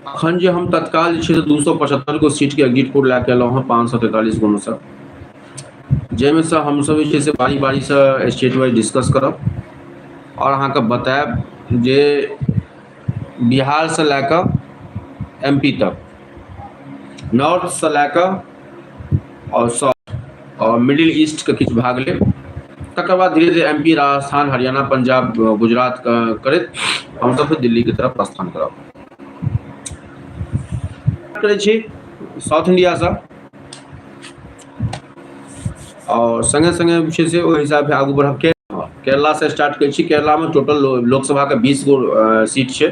अखन जे हम तत्काल 275 गो सीट के एग्जिट पोल लैके एलहुँ हँ 543 गो में से, जैमे से हम सब बारी बारी से स्टेट वाइज डिस्कस करब और अहाँ के बताएब जे बिहार से लैके MP तक, नॉर्थ से लैके और साउथ और मिडिल ईस्ट के किछु भाग लेब, तकर बाद धीरे धीरे MP, राजस्थान, हरियाणा, पंजाब, गुजरात करैत हम सब फिर दिल्ली की तरफ प्रस्थान करब। करै छी साउथ इंडिया से, और संगे संगे जे छै ओहि हिसाब से आगू बढ़ब। केरला से स्टार्ट करै छी। केरला में टोटल लोकसभा के 20 गो सीट छै।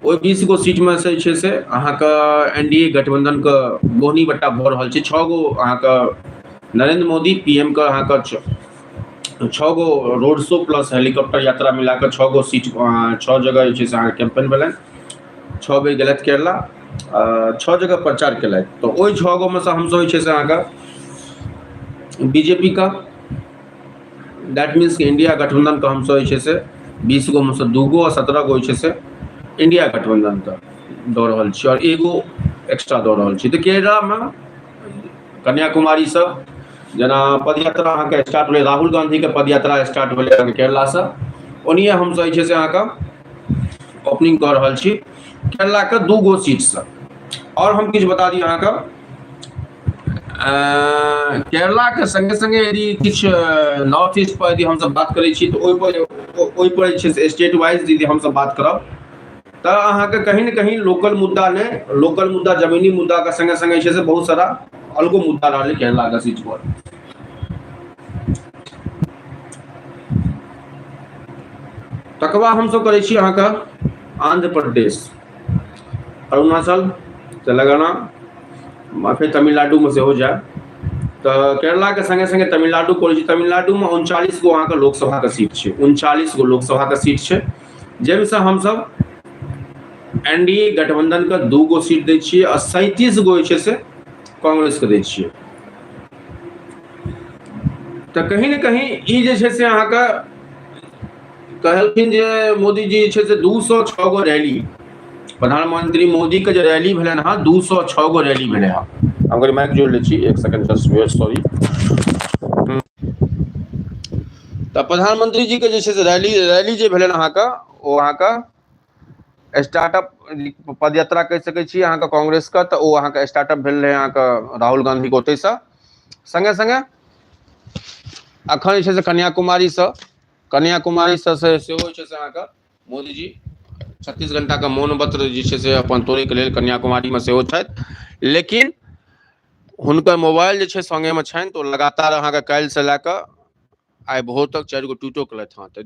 ओहि 20 गो सीट में से जे छै अहाँके NDA गठबंधन के बोहनी बट्टा भऽ रहल छै। 6 गो अहाँके नरेंद्र मोदी PM के अहाँके 6 गो रोड शो प्लस हेलीकॉप्टर यात्रा मिला के 6 गो सीट 6 जगह जे छै अहाँके कैंपेन भेलनि। 6 बेर गेलथि केरला, 6 जगह प्रचार केलथि। तो ओहि 6 गो में से हमसब जे छै अहाँके BJP का, दैट मीन्स कि इंडिया गठबंधन का हम सब जे छै 20 गो में से 2 गो और 17 गो जे छै इंडिया गठबंधन का दऽ रहल छी और एगो एक्स्ट्रा दऽ रहल छी। तो केरला में कन्याकुमारी से जेना पदयात्रा अहाँके स्टार्ट भेलै, राहुल गांधी के पदयात्रा स्टार्ट भेलै अहाँके केरला से, ओनिए हम सब जे छै अहाँके ओपनिंग कऽ रहल छी केरला के 2 गो सीट से। और हम किछु बता दी अहाँके केरला के संगे संगे यदि किछु नॉर्थ ईस्ट पर यदि हमसब बात करै छी तो ओहि पर जे छै स्टेट वाइज यदि हमसब बात करब तो अहाँके कहीं न कहीं लोकल मुद्दा ने, लोकल मुद्दा जमीनी मुद्दा के संगे संगे जे छै बहुत सारा अलगो मुद्दा रहलै केरला के सीट पर। तकर बाद हमसब करै छी अहाँके आंध्र प्रदेश, अरुणाचल, तेलंगाना, फिर तमिलनाडु में सेहो जाए। तो केरला के संगे संगे तमिलनाडु करै छी। तमिलनाडु में 39 गो अहाँके लोकसभा के सीट छै। 39 गो लोकसभा के सीट छै, जाहिमे से हमसब NDA गठबंधन के 2 गो सीट दै छियै और 37 गो जे छै कांग्रेस के दै छियै। तो कहीं न कहीं ई जे छै अहाँके कहलखिन जे मोदी जी जे छै 206 गो रैली, प्रधानमंत्री मोदी के जो रैली भेलनि हँ 206 गो रैली भेलै हँ। हम अगर माइक जोड़ लै छी, एक सेकंड जस्ट वेट, सॉरी। तो प्रधानमंत्री जी के जे छै रैली जे भेलनि अहाँके ओ अहाँके स्टार्टअप पदयात्रा कहि सकै छी अहाँके कांग्रेस के। तो ओ अहाँके स्टार्टअप भेल रहै अहाँके राहुल गांधी के ओतै से। संगे संगे अखन जे छै कन्याकुमारी से सेहो छै अहाँके मोदी जी 36 घंटा के मौन व्रत जे छै से अपन तोड़ै के लेल कन्याकुमारी में सेहो छथि। लेकिन हुनकर मोबाइल जे छै संगे में छनि, तो लगातार अहाँके काल्हि से लए कऽ आइ भोर तक 4 गो ट्वीटो केलथि हँ। तो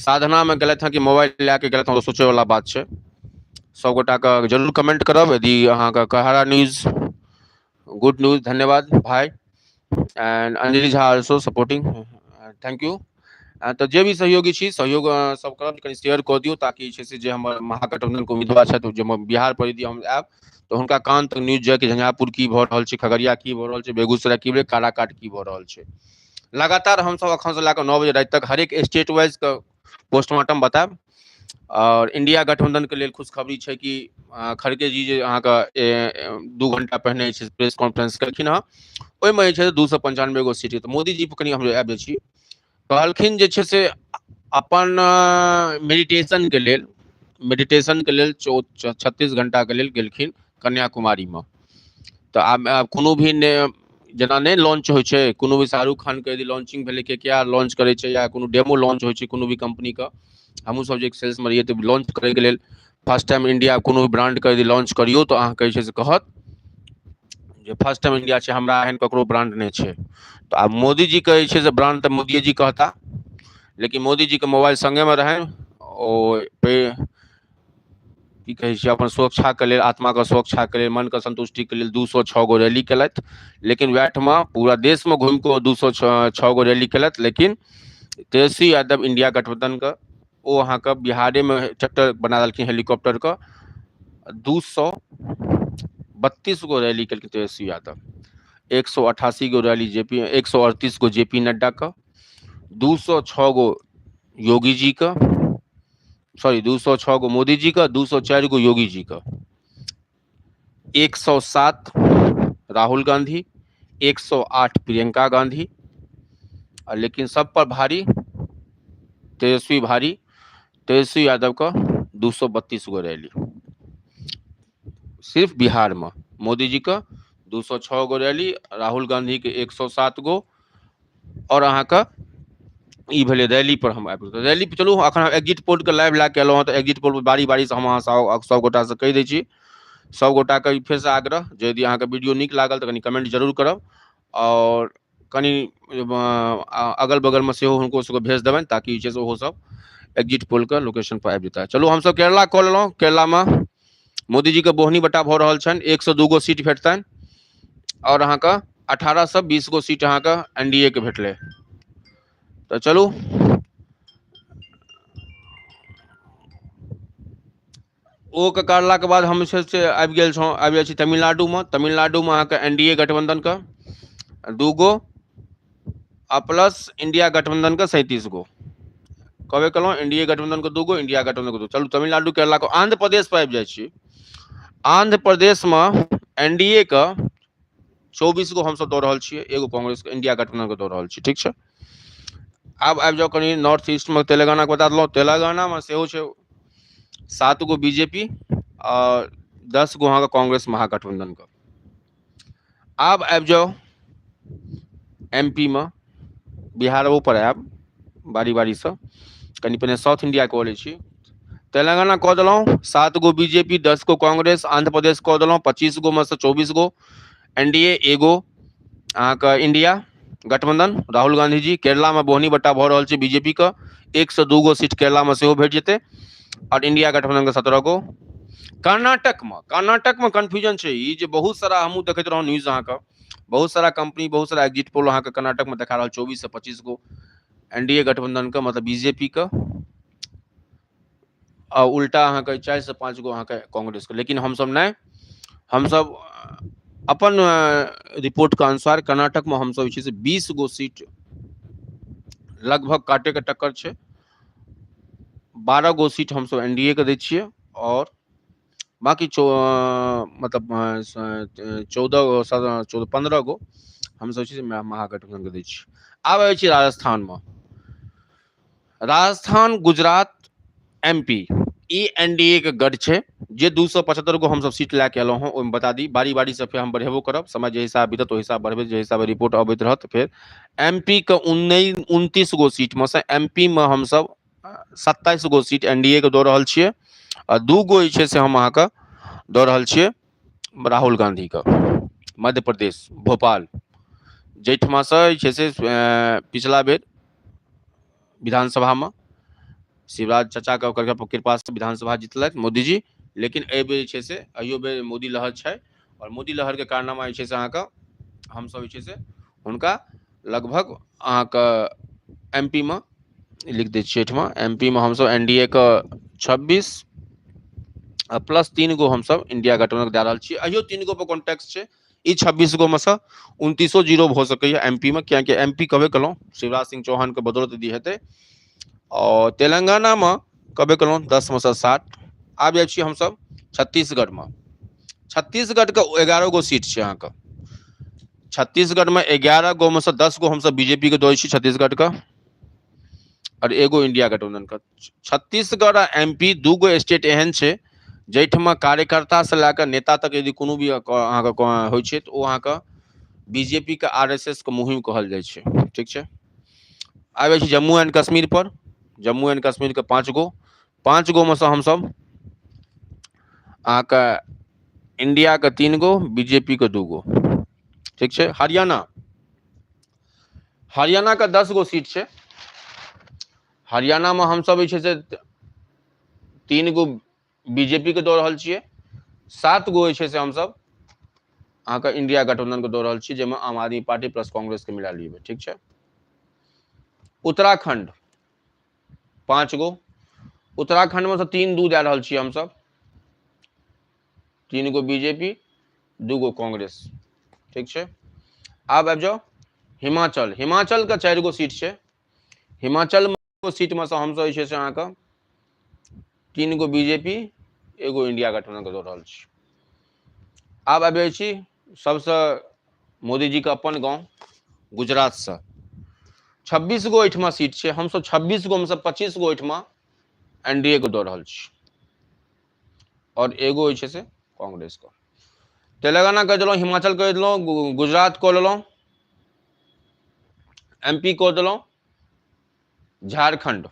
साधना में गेलथि हँ कि मोबाइल लए के गेलथि हँ, तो सोचे वाला बात छै। सब गोटा के जरूर कमेंट करब यदि अहाँके कहरा न्यूज गुड न्यूज। धन्यवाद भाई। And Anjali Jha also supporting, thank U. तो जे भी सहयोगी छी सहयोग सब करब, कनि शेयर कऽ दियौ ताकि जे छै जे हमर महागठबंधन के उम्मीदवार छथि जे बिहार पर यदि हम आयब तो हुनका कान तक न्यूज जाय कि झंझारपुर की भऽ रहल छै, खगड़िया की भऽ रहल छै, बेगूसराय की भेलै, काराकाट की भऽ रहल छै। लगातार हम सब अखन से लए कऽ 9 बजे राति तक हरेक स्टेट वाइज के पोस्टमार्टम बतायब। और इंडिया गठबंधन के लेल खुशखबरी छै कि खड़गे जी जे अहाँके 2 घंटा पहिने प्रेस कॉन्फ्रेंस केलखिन हँ, ओहिमे जे छै 295 गो सीट। तो मोदी जी पर कनि हम आबि जाइ छी। कहलखिन जे छै से अपन मेडिटेशन के लेल 36 घंटा के लेल गेलखिन कन्याकुमारी में। तो आब कोनो भी जेना नहीं लॉन्च होइ छै, कोनो भी शाहरुख खान के यदि लॉन्चिंग भेलै कि क्या लॉन्च करे छै या कोनो डेमो लॉन्च होइ छै कोनो भी कंपनी का, हमहूँ सब जे एक सेल्स में रहिए तो लॉन्च करे के लेल फर्स्ट टाइम इंडिया कोनो भी ब्रांड के यदि लॉन्च करियो तो अहाँके जे छै से कहत जे फर्स्ट टाइम इंडिया छै, हमरा एहन ककरो ब्रांड नहीं छै। तो आब मोदी जी के जे छै से ब्रांड तो मोदी जी कहता, लेकिन मोदी जी के मोबाइल संगे में रहै ओ पे की कहै छै अपन सुरक्षा के लेल, आत्मा के सुरक्षा के लेल, मन के संतुष्टि के लेल 206 गो रैली केलथि। लेकिन वैठ में पूरा देश में घूमि कऽ 206 गो रैली केलथि। लेकिन तेजस्वी यादव इंडिया गठबंधन के ओ अहाँके बिहारे में ट्रैक्टर बना देलखिन हेलीकॉप्टर के। 232 गो रैली केलखिन तेजस्वी यादव, 188 गो रैली 138 गो JP नड्डा का, 206 गो योगी जी का, सॉरी 206 गो मोदी जी का, 204 गो योगी जी का। 107 राहुल गांधी, 108 प्रियंका गांधी, लेकिन सब पर भारी तेजस्वी यादव का 232 गो रैली। सिर्फ बिहार में मोदी जी का 206 गो रैली, राहुल गांधी के 107 गो, और अहाँ का ई भेले रैली पर हम आबि गेल। रैली पर चलू अखन हम एग्जिट पोल के लाइव लए के एलहुँ, तऽ एग्जिट पोल पर बारी बारी से हम अहाँ सब गोटा से कहि दै छी, सब गोटा के फेर से आग्रह, यदि अहाँके वीडियो नीक लागल तऽ कनि कमेंट जरूर करब, और कनि अगल बगल में सेहो हुनको सबके भेज देबनि, ताकि जे छै से ओहो सब एग्जिट पोल के लोकेशन पर आबि जेता। चलू हमसब केरला कऽ लेलहुँ। केरला में मोदी जी के बोहनी बट्टा भऽ रहल छनि, 102 गो सीट भेटतनि, और अहाँके 18 से 20 गो सीट अहाँके एनडीए के भेटले। तो चलू ओ के करला के बाद हम से आबि गेल छौं, आबि जाइ छी तमिलनाडु में। तमिलनाडु में अहाँके एनडीए गठबंधन का 2 गो आ प्लस इंडिया गठबंधन का 37 गो। कहबे कलहुँ एनडीए गठबंधन के 2 गो, इंडिया गठबंधन के 2। चलू तमिलनाडु केरला को आंध्र प्रदेश पर आबि जाइ छी। आंध्र प्रदेश में एनडीए का 24 गो हमसब दऽ रहल छियै, एगो कांग्रेस के, इंडिया गठबंधन के दऽ रहल छी, ठीक छै। आब आबि जाओ कनी नॉर्थ ईस्ट में, तेलंगाना के बता देलहुँ। तेलंगाना में सेहो छै 7 गो बीजेपी और 10 गो अहाँके कांग्रेस महागठबंधन का। आब आबि जाओ एमपी में, बिहारो पर आयब बारी बारी से, कनि पहिने साउथ इंडिया कऽ लै छी। तेलंगाना कऽ देलहुँ 7 गो बीजेपी, 10 गो कांग्रेस। आंध्र प्रदेश कऽ देलहुँ 25 गो में से 24 गो एनडीए, एगो अहाँके इंडिया गठबंधन राहुल गांधी जी। केरला में बोहनी बट्टा भऽ रहल छै बीजेपी का, 1 से 2 गो सीट केरला में सेहो भेट जेतै, और इंडिया गठबंधन के 17 गो। कर्नाटक में कन्फ्यूजन छै ई, जे बहुत सारा हमहूँ देखैत रहौं न्यूज, अहाँके बहुत सारा कंपनी, बहुत सारा एग्जिट पोल अहाँके कर्नाटक में देखा रहल 24 से 25 गो एनडीए गठबंधन का, मतलब बीजेपी का, और उल्टा अहाँके 4 से 5 गो अहाँके कांग्रेस का। लेकिन हमसब नहीं, हमसब अपन रिपोर्ट के अनुसार कर्नाटक में हमसब जे छै से 20 गो सीट लगभग काटे के टक्कर छै। 12 गो सीट हमसब एनडीए के दै छियै, और बाकी मतलब 15 गो हमसब छै महागठबंधन के दै छियै। आब आबै छी राजस्थान में। राजस्थान, गुजरात, एमपी, ई एनडीए के गढ़ छै, जे 275 गो हमसब सीट लए के एलहुँ हँ। ओहिमे बता दी बारी बारी से फेर हम बढ़ेबो करब, समय जे हिसाब बीतत ओहि हिसाब बढ़बे, जे हिसाब रिपोर्ट अबैत रहत। फेर एमपी के 29 गो सीट में से एमपी में हमसब 27 गो सीट एनडीए के दऽ रहल छियै, और 2 गो जे छै से हम अहाँके दऽ रहल छियै राहुल गांधी का। मध्य प्रदेश भोपाल, जाहिठमा से जे छै से पिछला बेर विधानसभा में शिवराज चाचा के कृपा से विधानसभा जीतलथि मोदी जी, लेकिन एहि बेर जे छै से अहियो बेर मोदी लहर छै, और मोदी लहर के कारनामा जे छै से अहाँके हमसब जे छै से हुनका लगभग अहाँके एमपी में लिख दै छियै। एहिठमा एमपी में हमसब एनडीए का 26 प्लस 3 गो हमसब इंडिया गठबंधन दे रहल छियै। अहियो 3 गो पर कॉन्टेक्स्ट छै, ई 26 गो में से 29 जीरो भऽ सकैया एमपी में, कियाकि एमपी कहबे कलहुँ शिवराज सिंह चौहान के बदौलत यदि हेतै। और तेलंगाना में कहबे कलहुँ 10 में से 60। आब जाइ छियै हमसब छत्तीसगढ़ में। छत्तीसगढ़ के 11 गो सीट छै अहाँके। छत्तीसगढ़ में 11 गो में से 10 गो हमसब बीजेपी के दऽ छी छत्तीसगढ़ का, और एगो इंडिया गठबंधन का। छत्तीसगढ़ आ एमपी 2 गो स्टेट एहन छै जाहिठमा कार्यकर्ता से लए कऽ नेता तक यदि कोनो भी अहाँके होइ छै, तऽ ओ अहाँके बीजेपी के आरएसएस के मुहिम कहल जाइ छै, ठीक छै। आबै छी Jammu and Kashmir per. Jammu and Kashmir के 5 गो में से हमसब अहाँके इंडिया के 3 गो, बीजेपी के 2 गो, ठीक छै। हरियाणा के 10 गो सीट छै। हरियाणा में हमसब जे छै से 3 गो बीजेपी के दऽ रहल छियै, 7 गो जे छै से हमसब अहाँके इंडिया गठबंधन के दऽ रहल छियै, जाहिमे आम आदमी पार्टी प्लस कांग्रेस के मिला लियबै, ठीक छै। उत्तराखंड 5 गो। उत्तराखंड में से 3-2 दे रहल छियै हमसब, 3 गो बीजेपी, 2 गो कांग्रेस, ठीक छै। आब आबि जाओ हिमाचल। हिमाचल के 4 गो सीट छै। हिमाचल में सीट में से हमसब जे छै से अहाँके 3 गो बीजेपी, एगो इंडिया गठबंधन के दऽ रहल छी। आब आबे छी सबसे मोदी जी के अपन गांव गुजरात से 26 गो एठमा सीट छै, हम सब 26 गो में से 25 गो एठमा एनडीए को दऽ रहल छी और एगो होइ छै से कांग्रेस का। तेलंगाना कह दिलौं, हिमाचल कह दिलौं, गुजरात कह लेलौं, एमपी कह देलौं, झारखंड।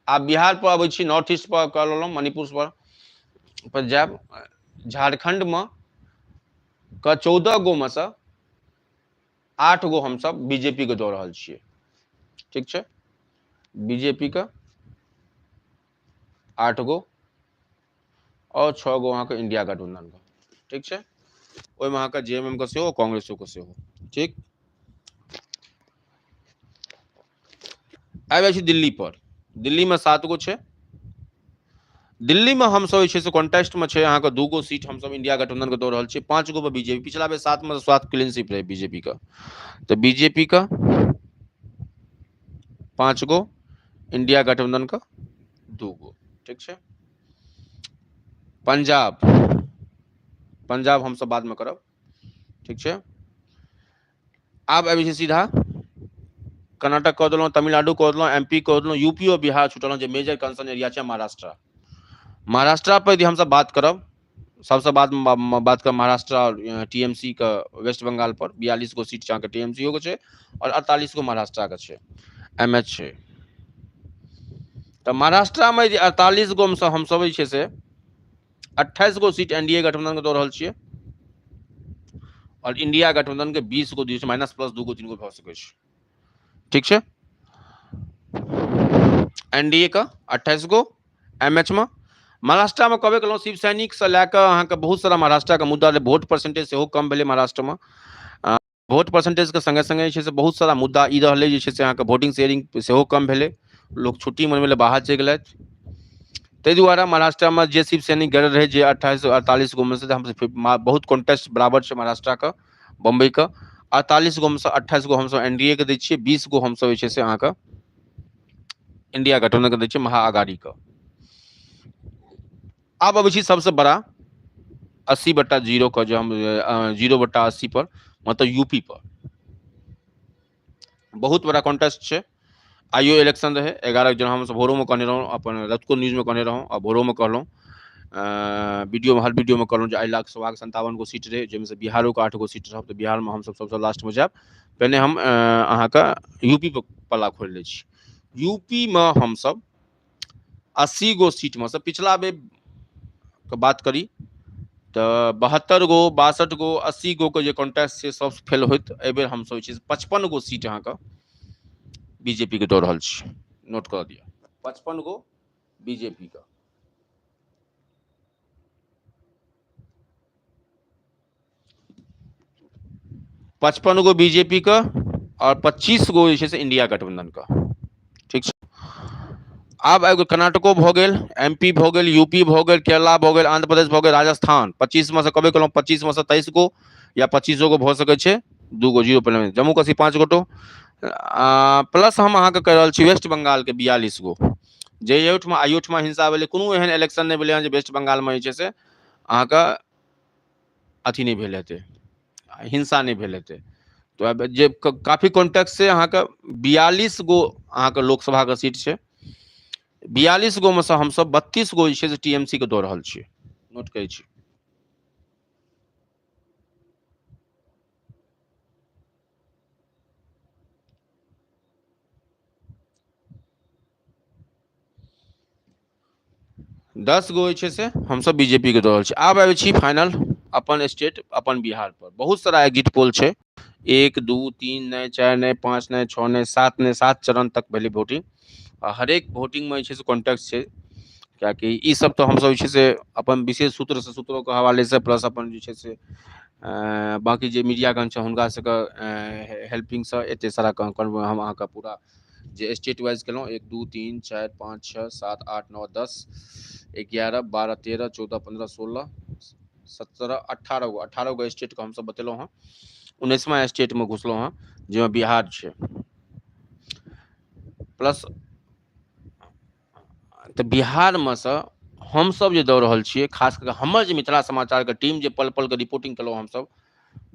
आब बिहार पर अबै छी, नॉर्थ ईस्ट पर कह लेलौं, मणिपुर पर जायब। झारखंड में का 14 गो में से 8 गो हम सब बीजेपी के दऽ रहल छियै, ठीक छै। बीजेपी का 8 गो और 6 गो अहाँके इंडिया गठबंधन का, ठीक छै। ओहिमे अहाँके जेएमएम के सेहो कांग्रेसो के सेहो, ठीक। आबि जाइ छी दिल्ली पर। दिल्ली में 7 गो छै। दिल्ली में हम सब जे छै से कॉन्टेस्ट में छै अहाँके 2 गो सीट हम सब इंडिया गठबंधन के दऽ रहल छियै, 5 गो पर बीजेपी। पिछला बेर 7 में 7 क्लीन स्वीप रहे बीजेपी का, तो बीजेपी का 5 गो, इंडिया गठबंधन का 2 गो, ठीक छै। पंजाब, पंजाब हम सब बाद में करब, ठीक छै। आब आबि छै सीधा कर्नाटक कह देलौं, तमिलनाडु कह देलौं, एमपी कह देलौं, यूपी और बिहार छुटलौं, जे मेजर कंसर्न एरिया छै महाराष्ट्र। महाराष्ट्र पर यदि हम सब बात करब, सबसे बाद में बात करब महाराष्ट्र और टीएमसी का वेस्ट बंगाल पर। 42 गो सीट छै टीएमसी के छै और 48 गो महाराष्ट्र के छै, एमएच छै। तो महाराष्ट्र में 48 गो में से हम सब जे छै से 28 गो सीट एनडीए गठबंधन के दऽ रहल छियै और इंडिया गठबंधन के 20 गो दी छै, माइनस प्लस 2 गो 3 गो भऽ सकै छै, ठीक छै। एनडीए का 28 गो, एमएच में महाराष्ट्र में कहबे केलौं शिव सैनिक से लैके अहाँके बहुत सारा महाराष्ट्र के मुद्दा, वोट परसेंटेज सेहो कम भेलै महाराष्ट्र में। वोट परसेंटेज के संगे संगे जे छै से बहुत सारा मुद्दा ई रहलै जे छै से अहाँके वोटिंग शेयरिंग सेहो कम भेलै, लोग छुट्टी मनबै ले बाहर चलि गेलथि। ताहि दुआरे महाराष्ट्र में जे शिव सैनिक गेल रहे, जे 28-48 गो में से हम बहुत कॉन्टेस्ट बराबर छै महाराष्ट्र का, बम्बई का। 48 गो में से 28 गो हम सब एनडीए के दै छियै, 20 गो हम सब जे छै से अहाँके इंडिया गठबंधन के दै छियै, महाअगाड़ी का। आब अबै छी सबसे बड़ा 80/0 का, जो हम 0/80 पर, मतलब यूपी पर बहुत बड़ा कॉन्टेस्ट छै। आइयो इलेक्शन रहे 11 जन, हम सब भोरो में कहने रहौं, अपन रतको न्यूज में कहने रहौं और भोरो में कहलौं, वीडियो में, हर वीडियो में कहलौं जे 1,57 गो सीट रहे, जाहिमे से बिहारो के 8 गो सीट रहब, तो बिहार में हम सब सबसे लास्ट में जायब। पहले हम अहाँके यूपी पर पल्ला खोलि लै छी। यूपी में हम सब 80 गो सीट में से पिछला बेर के बात करी तो 72 गो, 62 गो, 80 गो के जे कॉन्टेस्ट छै सब फेल होइत। एहि बेर हम सब 55 गो सीट अहाँके बीजेपी के दऽ रहल छी, नोट कर दिया, 55 गो बीजेपी का। पचपन गो बीजेपी का और 25 गो जे छै से इंडिया गठबंधन का, ठीक छै। आब एगो कर्नाटको भऽ गेल, एमपी भऽ गेल, यूपी भऽ गेल, केरला भऽ गेल, आंध्र प्रदेश भऽ गेल, राजस्थान। 25 में से कहबे केलौं 25 में से 23 गो या 25 गो भऽ सकै छै, 2 गो 0 पर। जम्मू कश्मीर 5 गोटो, प्लस हम अहाँके कहि रहल छी वेस्ट बंगाल के 42 गो। जे ओहिठमा आइयोठमा हिंसा भेलै, कोनो एहन इलेक्शन नहि भेलै हँ जे वेस्ट बंगाल में जे छै से अहाँके अथी नहीं भेल हेतै, हिंसा नहीं भेल हेतै। तो अब जे काफी कॉन्टेक्स्ट से अहाँके 42 गो अहाँके लोकसभा के सीट छै। 42 गो में से हम सब 32 गो जे छै से टीएमसी के दऽ रहल छियै, नोट करै छी। दस गो जे छै से हम सब बीजेपी के दऽ रहल छी। आब आबै छी फाइनल अपन स्टेट, अपन बिहार पर। बहुत सारा एग्जिट पोल छै, 1 2 3 नहीं, 4 नहीं, 5 नहीं, 6 नहीं, 7 नहीं, 7 चरण तक भेलै वोटिंग। हर एक वोटिंग में जे छै से कॉन्टेक्ट छै, कियाकि ई सब तो हम सब जे छै से अपन विशेष सूत्र से, सूत्रों के हवाले से, प्लस अपन जे छै से बाकी जे मीडियागण छै हुनका सबके हेल्पिंग से एते सारा हम अहाँके पूरा जे स्टेट वाइज केलहुँ 1 2 3 4 5 6 7 8 9 10 11 12 13 14 15 16 17 18 गो स्टेट के हम सब बतेलहुँ हँ। 19वां स्टेट में घुसलहुँ हँ, जाहिमे बिहार छै। प्लस तऽ बिहार में से हम सब जे दऽ रहल छियै, खास करके हमर जे मिथिला समाचार के टीम जे पल पल के रिपोर्टिंग केलहुँ हम सब,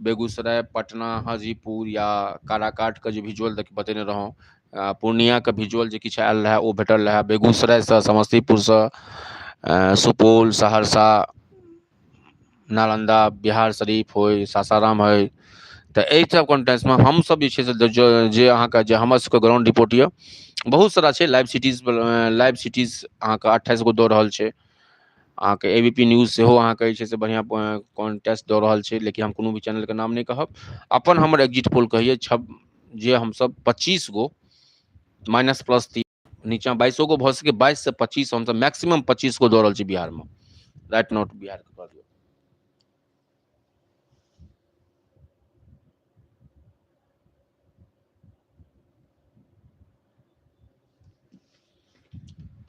बेगूसराय, पटना, हाजीपुर या काराकाट के जे विजुअल बतेने रहौं, पूर्णिया के विजुअल जे किछु आयल रहे ओ भेटल रहे, बेगूसराय से, समस्तीपुर से, सुपौल, सहरसा, नालंदा, बिहार शरीफ होय, सासाराम होय, तऽ एहि सब कॉन्टेक्स्ट में हम सब जे छै से जे अहाँके जे हमर सबके ग्राउंड रिपोर्ट यऽ बहुत सारा छै। लाइव सिटीज अहाँके 28 गो दऽ रहल छै। अहाँके एबीपी न्यूज सेहो अहाँके जे छै से बढ़िआँ कॉन्टेस्ट दऽ रहल छै, लेकिन हम कोनो भी चैनलके नाम नहि कहब। अपन हमर एग्जिट पोल कहिए जे हमसब 25 गो -+3 नीचा 22 गो भऽ सके, 22 से 25 हमसब मैक्सिमम 25 गो दऽ रहल छी बिहार में। राइट नोट बिहार के कह दियौ।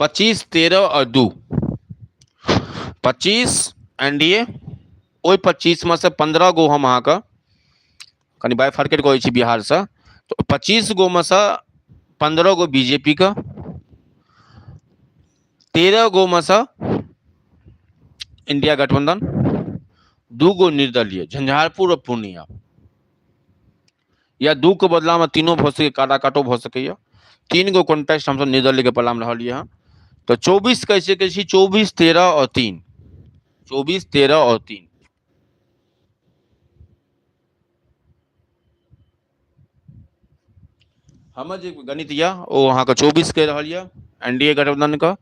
पच्चीस, 13 और 2, 25 एनडीए, ओहि 25 में से 15 गो हम अहाँके कनि बाइफर्केट कहै छी बिहार से, तो 25 गो में से 15 गो बीजेपी का, 13 गो में से इंडिया गठबंधन, 2 गो निर्दलीय झंझारपुर और पूर्णिया, या 2 के बदला में तीनों भऽ सके, काराकाटो भऽ सकैया। 3 गो कॉन्टेस्ट हमसब निर्दलीय के पल्ला में रहल यहाँ। तो 24 कैसे कहै छी, 24, 13 और 3, 24, 13 और 3। हमर जे गणित यऽ ओ अहाँके 24 कहि रहल यऽ एनडीए गठबंधन का,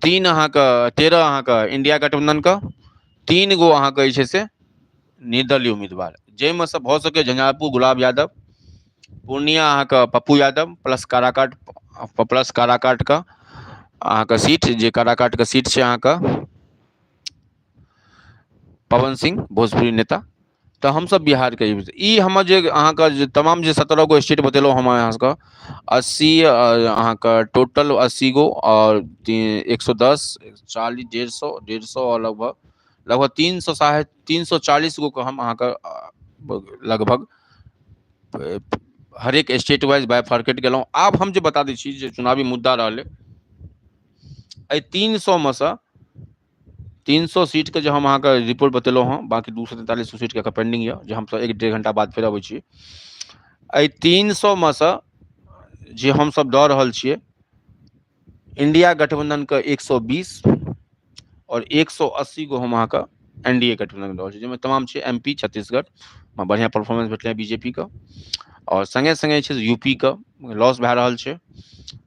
3 अहाँके 13 अहाँके इंडिया गठबंधन का, 3 गो अहाँके जे छै से निर्दलीय उम्मीदवार, जाहिमे से भऽ सके झंझारपुर गुलाब यादव, पूर्णिया अहाँके पप्पू यादव प्लस काराकाट का अहाँके सीट, जे काराकाट के सीट छै अहाँके पवन सिंह भोजपुरी नेता। तो हम सब बिहार के ई हमर जे अहाँके जे तमाम जे 17 गो स्टेट बतेलहुँ हम अहाँके 80 अहाँके टोटल 80 गो और 110, 40, 150 और लगभग 340 गो के हम अहाँके लगभग हर एक स्टेट वाइज बाइफर्केट गेलहुँ। आब हम जे बता दै छी जे चुनावी मुद्दा रहलै, एहि 300 में से 300 सीट के जो हम अहाँके रिपोर्ट बतेलहुँ हँ, बाकी 243 सीट के पेंडिंग यऽ, जे हमसब 1-1.5 घंटा बाद फेर अबै छी। एहि 300 में से जे हमसब दऽ रहल छियै, इंडिया गठबंधन के 120 और 180 गो हम अहाँके एनडीए गठबंधन दऽ रहल छी, जाहिमे तमाम छै एमपी, छत्तीसगढ़ में बढ़िया परफॉर्मेंस भेटलै बीजेपी का, और संगे संगे छै यूपी का लॉस भए रहल छै।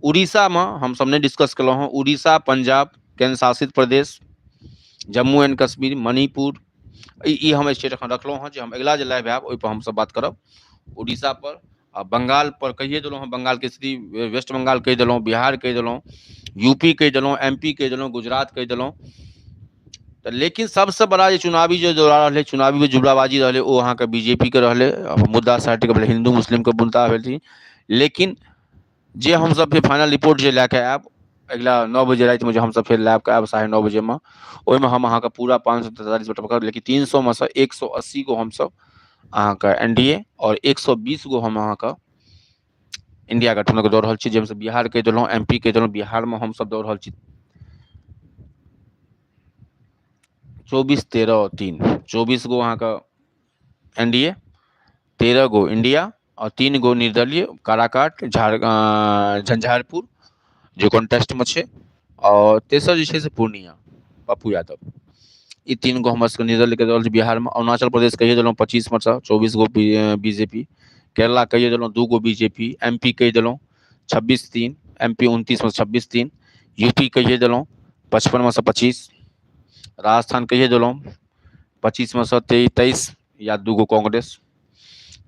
उड़ीसा में हमसब नहीं डिस्कस केलहुँ हँ, उड़ीसा, पंजाब, केंद्र शासित प्रदेश, जम्मू एंड कश्मीर, मणिपुर, ई हम स्टेट एखन रखलहुँ हँ, जे हम अगिला जे लाइव आयब ओहिपर हमसब बात करब। उड़ीसा पर आ बंगाल पर कहिए देलहुँ हँ, बंगाल के स्थिति, वेस्ट बंगाल कहि देलहुँ, बिहार कहि देलहुँ, यूपी कहि देलहुँ, एमपी कहि देलहुँ, गुजरात कहि देलहुँ। तो लेकिन सबसे बड़ा जो चुनावी जो दौरा रहे, चुनावी में जुमलाबाजी रहे, वो अहाँ के बीजेपी के रहे, मुद्दा साइड के हिंदू मुस्लिम के मुद्दा भेल। लेकिन जे हम सब फिर फाइनल रिपोर्ट जे लैके आयब अगिला 9 बजे रात में, जो हम सब फिर लैब के आयब 9:30 बजे में, ओहिमे हम अहाँके पूरा 543 वोट पकड़, लेकिन 300 में से 180 गो हमसब अहाँके एनडीए और 120 गो हम अहाँके इंडिया गठबंधन के दऽ रहल छी, जाहिमे बिहार कहि देलहुँ, एमपी कहि देलहुँ। बिहार में हमसब दऽ रहल छी 24, 13 और 3, 24 गो अहाँके एनडीए, 13 गो इंडिया और 3 गो निर्दलीय, काराकाट, झंझारपुर जो कॉन्टेस्ट में छै, और तेसर जे छै से पूर्णिया, पप्पू यादव। ई 3 गो हमर सबके निर्दलीय के दल छै बिहार में। अरुणाचल प्रदेश कहिए देलहुँ 25 में से 24 गो बीजेपी, केरला कहिए देलहुँ 2 गो बीजेपी, एमपी कहि देलहुँ 26-3, एमपी 29 में से 26-3, यूपी कहिए देलहुँ 55 में से 25, राजस्थान कहिए देलहुँ 25 में से 23 या 2 गो कांग्रेस।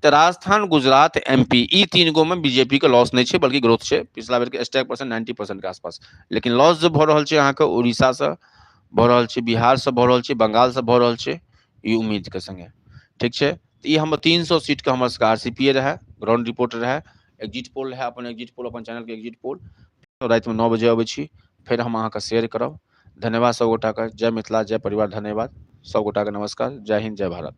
तो राजस्थान, गुजरात, एमपी, ई 3 गो में बीजेपी के लॉस नहीं है, बल्कि ग्रोथ है। पिछला बेर के स्टैक परसेंट 90% के आसपास, लेकिन लॉस जो भऽ रहल छै अहाँके उड़ीसा से भऽ रहल छै, बिहार से भऽ रहल छै, बंगाल से भऽ रहल छै, ई उम्मीद के संगे। ठीक छै, तो ये हम 300 सीट के हमर सबके आरसीपीए रहे, ग्राउंड रिपोर्ट रहे, एग्जिट पोल रहे, अपन एग्जिट पोल, अपन चैनल के एग्जिट पोल रात में 9 बजे अबै छी, फिर हम अहाँके शेयर करब। धन्यवाद सब गोटा के। जय मिथिला, जय परिवार, धन्यवाद सब गोटा के। नमस्कार, जय हिंद, जय भारत।